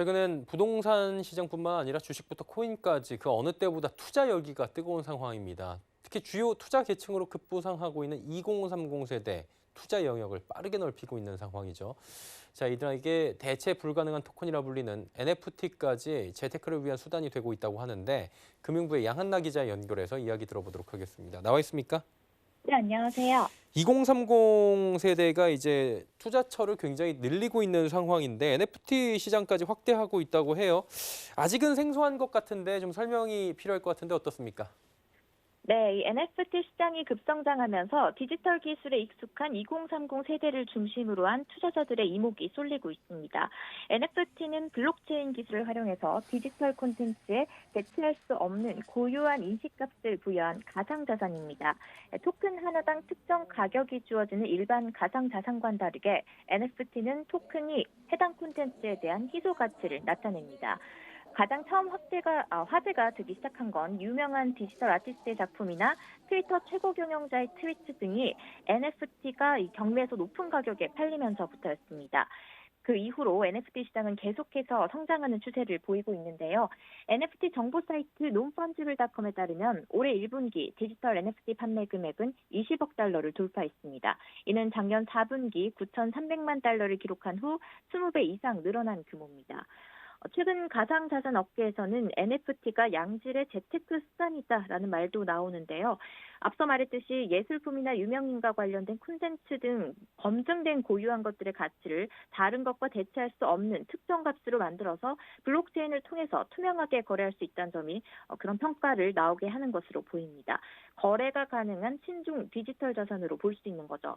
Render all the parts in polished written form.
최근엔 부동산 시장뿐만 아니라 주식부터 코인까지 그 어느 때보다 투자 열기가 뜨거운 상황입니다. 특히 주요 투자 계층으로 급부상하고 있는 2030 세대 투자 영역을 빠르게 넓히고 있는 상황이죠. 자, 이들에게 대체 불가능한 토큰이라 불리는 NFT까지 재테크를 위한 수단이 되고 있다고 하는데 금융부의 양한나 기자 연결해서 이야기 들어보도록 하겠습니다. 나와 있습니까? 네, 안녕하세요. 2030 세대가 이제 투자처를 굉장히 늘리고 있는 상황인데 NFT 시장까지 확대하고 있다고 해요. 아직은 생소한 것 같은데 좀 설명이 필요할 것 같은데 어떻습니까? 네, 이 NFT 시장이 급성장하면서 디지털 기술에 익숙한 2030 세대를 중심으로 한 투자자들의 이목이 쏠리고 있습니다. NFT는 블록체인 기술을 활용해서 디지털 콘텐츠에 대체할 수 없는 고유한 인식값을 부여한 가상자산입니다. 토큰 하나당 특정 가격이 주어지는 일반 가상자산과는 다르게 NFT는 토큰이 해당 콘텐츠에 대한 희소 가치를 나타냅니다. 가장 처음 화제가 되기 시작한 건 유명한 디지털 아티스트의 작품이나 트위터 최고 경영자의 트위트 등이 NFT가 경매에서 높은 가격에 팔리면서부터였습니다. 그 이후로 NFT 시장은 계속해서 성장하는 추세를 보이고 있는데요. NFT 정보 사이트 논펀지블닷컴에 따르면 올해 1분기 디지털 NFT 판매 금액은 20억 달러를 돌파했습니다. 이는 작년 4분기 9,300만 달러를 기록한 후 20배 이상 늘어난 규모입니다. 최근 가상자산 업계에서는 NFT가 양질의 재테크 수단이다라는 말도 나오는데요. 앞서 말했듯이 예술품이나 유명인과 관련된 콘텐츠 등 검증된 고유한 것들의 가치를 다른 것과 대체할 수 없는 특정 값으로 만들어서 블록체인을 통해서 투명하게 거래할 수 있다는 점이 그런 평가를 나오게 하는 것으로 보입니다. 거래가 가능한 신중 디지털 자산으로 볼 수 있는 거죠.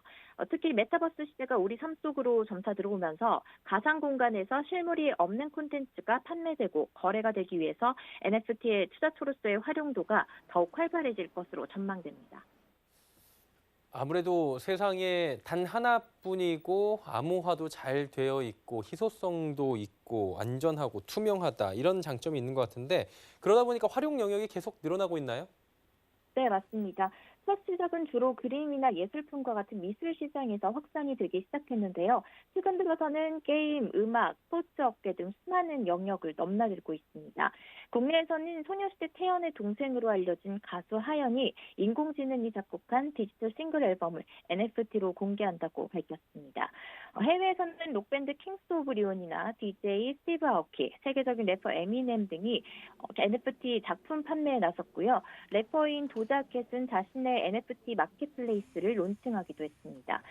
특히 메타버스 시대가 우리 삶 속으로 점차 들어오면서 가상 공간에서 실물이 없는 콘텐츠가 판매되고 거래가 되기 위해서 NFT의 투자처로서의 활용도가 더욱 활발해질 것으로 전망됩니다. 아무래도 세상에 단 하나뿐이고 암호화도 잘 되어 있고 희소성도 있고 안전하고 투명하다 이런 장점이 있는 것 같은데 그러다 보니까 활용 영역이 계속 늘어나고 있나요? 네, 맞습니다. 첫 시작은 주로 그림이나 예술품과 같은 미술 시장에서 확산이 되기 시작했는데요. 최근 들어서는 게임, 음악, 스포츠 업계 등 수많은 영역을 넘나들고 있습니다. 국내에서는 소녀시대 태연의 동생으로 알려진 가수 하연이 인공지능이 작곡한 디지털 싱글 앨범을 NFT로 공개한다고 밝혔습니다. 해외에서는 록밴드 킹스 오브 리온이나 DJ 스티브 아오키, 세계적인 래퍼 에미넴 등이 NFT 작품 판매에 나섰고요. 래퍼인 도자켓은 자신의 NFT 마켓플레이스를 론칭하기도 했습니다.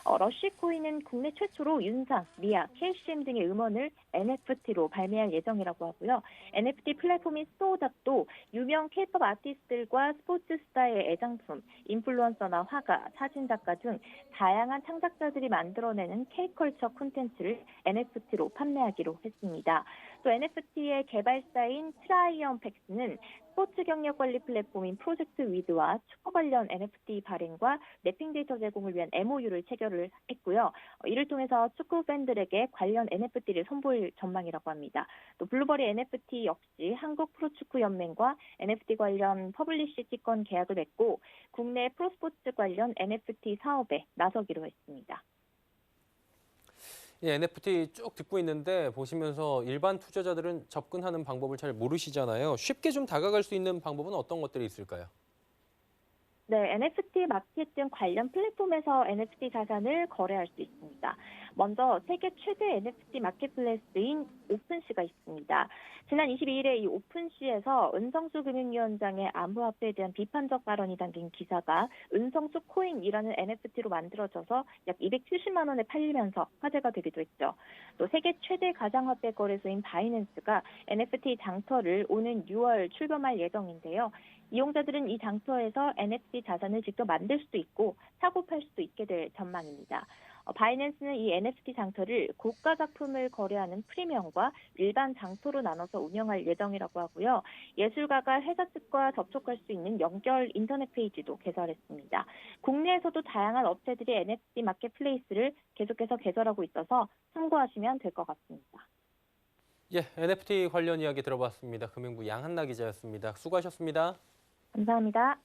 러쉬코인은 국내 최초로 윤상, 미아, KCM 등의 음원을 NFT로 발매할 예정이라고 하고요. NFT 플랫폼인 스토어잡도 유명 K-pop 아티스트들과 스포츠 스타의 애장품, 인플루언서나 화가, 사진작가 등 다양한 창작자들이 만들어내는 K-컬처 콘텐츠를 NFT로 판매하기로 했습니다. 또 NFT의 개발사인 트라이언팩스는 스포츠 경력 관리 플랫폼인 프로젝트 위드와 축구 관련 NFT 발행과 맵핑 데이터 제공을 위한 MOU를 체결을 했고요. 이를 통해서 축구 팬들에게 관련 NFT를 선보일 전망이라고 합니다. 또 블루버리 NFT 역시 한국 프로축구연맹과 NFT 관련 퍼블리시티권 계약을 맺고 국내 프로스포츠 관련 NFT 사업에 나서기로 했습니다. 예, NFT 쭉 듣고 있는데 보시면서 일반 투자자들은 접근하는 방법을 잘 모르시잖아요. 쉽게 좀 다가갈 수 있는 방법은 어떤 것들이 있을까요? 네, NFT 마켓 등 관련 플랫폼에서 NFT 자산을 거래할 수 있습니다. 먼저 세계 최대 NFT 마켓플레이스인 오픈시가 있습니다. 지난 22일에 이 오픈시에서 은성수 금융위원장의 암호화폐에 대한 비판적 발언이 담긴 기사가 은성수 코인이라는 NFT로 만들어져서 약 270만 원에 팔리면서 화제가 되기도 했죠. 또 세계 최대 가상화폐 거래소인 바이낸스가 NFT 장터를 오는 6월 출범할 예정인데요. 이용자들은 이 장터에서 NFT 자산을 직접 만들 수도 있고 사고 팔 수도 있게 될 전망입니다. 바이낸스는 이 NFT 장터를 고가 작품을 거래하는 프리미엄과 일반 장터로 나눠서 운영할 예정이라고 하고요. 예술가가 회사 측과 접촉할 수 있는 연결 인터넷 페이지도 개설했습니다. 국내에서도 다양한 업체들이 NFT 마켓플레이스를 계속해서 개설하고 있어서 참고하시면 될 것 같습니다. 예, NFT 관련 이야기 들어봤습니다. 금융부 양한나 기자였습니다. 수고하셨습니다. 감사합니다.